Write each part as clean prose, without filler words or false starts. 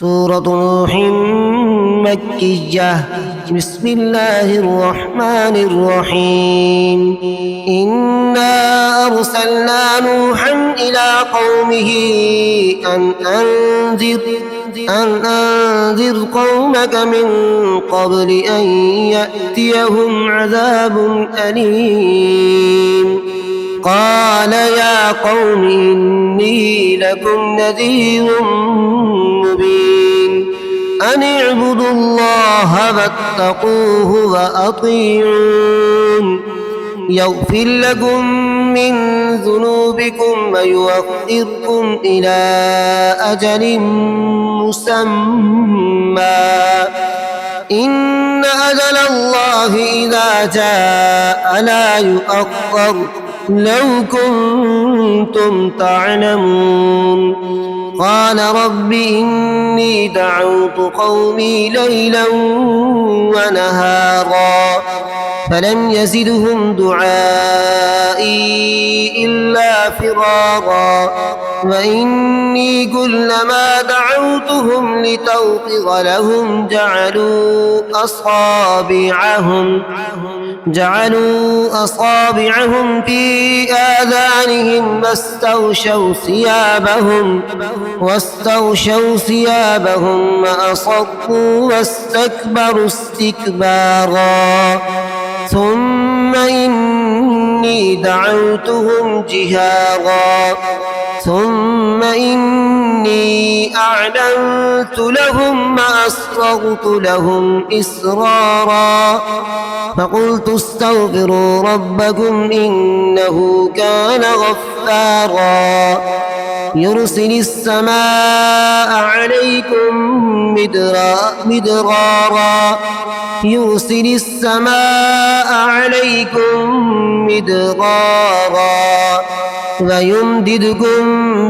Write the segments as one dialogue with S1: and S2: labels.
S1: سورة نوح مكية. بسم الله الرحمن الرحيم. إنا أرسلنا نوحا إلى قومه أن أنذر قومك من قبل أن يأتيهم عذاب أليم. قال يا قوم إني لكم نذير مبين أن اعبدوا الله واتقوه وأطيعون يغفر لكم من ذنوبكم ويؤخركم إلى أجل مسمى إن أجل الله إذا جاء لا يؤخر لو كنتم تعلمون. قال رب إني دعوت قومي ليلا ونهارا فلم يزدهم دعائي إلا فرارا وإني كلما دعوتهم لتغفر لهم جعلوا أصابعهم في آذانهم واستغشوا ثيابهم وأصروا واستكبروا استكبارا ثم إني دعوتهم جهارا ثم إني أعلنت لهم وأسررت لهم إسرارا فقلت استغفروا ربكم إنه كان غفارا يرسل السماء عليكم مدرارا ويمددكم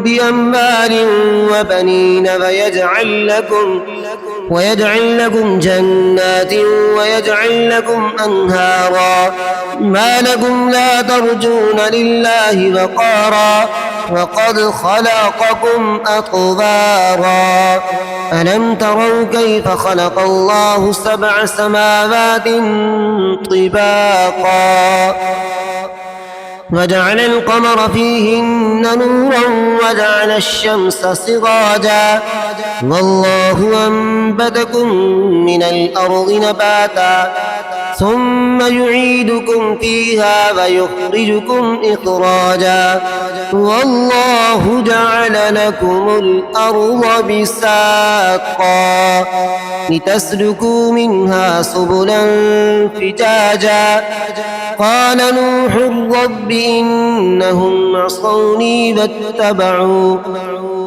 S1: بأموال وبنين ويجعل لكم جنات ويجعل لكم أنهارا ما لكم لا ترجون لله وقارا وقد خلقكم أطوارا ألم تروا كيف خلق الله 7 سماوات طباقا وجعل القمر فيهن نورا وجعل الشمس سراجا والله أنبتكم من الأرض نباتا ثم يعيدكم فيها ويخرجكم إخراجا والله جعل لكم الأرض بساطا لتسلكوا منها سبلا فجاجا قال نوح رب إنهم عصوني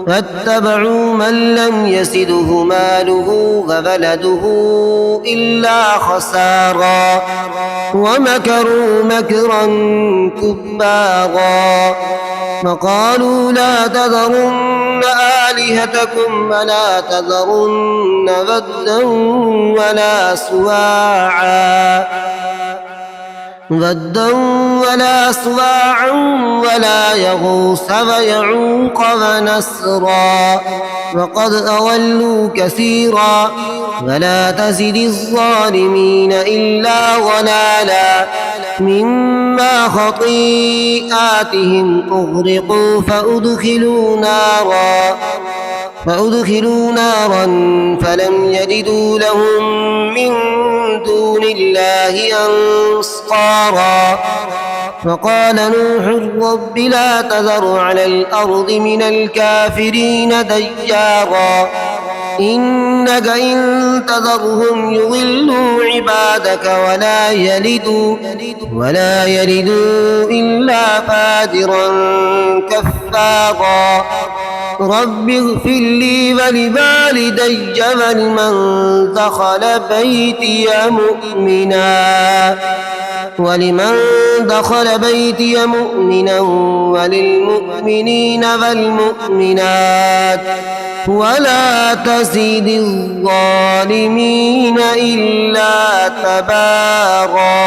S1: واتبعوا من لم يزده ماله وولده إلا خسارا ومكروا مكرا كبارا فقالوا لا تذرن آلهتكم ولا تذرن ودا ولا سواعا ولا يغوث ويعوق ونسرا وقد أضلوا كثيرا ولا تزد الظالمين إلا ضلالا مما خطيئاتهم أغرقوا فأدخلوا نارا فلم يجدوا لهم من دون الله أنصارا فقال نوح رب لا تذر على الأرض من الكافرين ديارا إنك إن تذرهم يضلوا عبادك ولا يلدوا إلا فاجرا كفارا رب اغفر لي ولوالدي ولمن دخل بيتي مؤمنا وللمؤمنين والمؤمنات ولا تزد الظالمين إلا تبارا.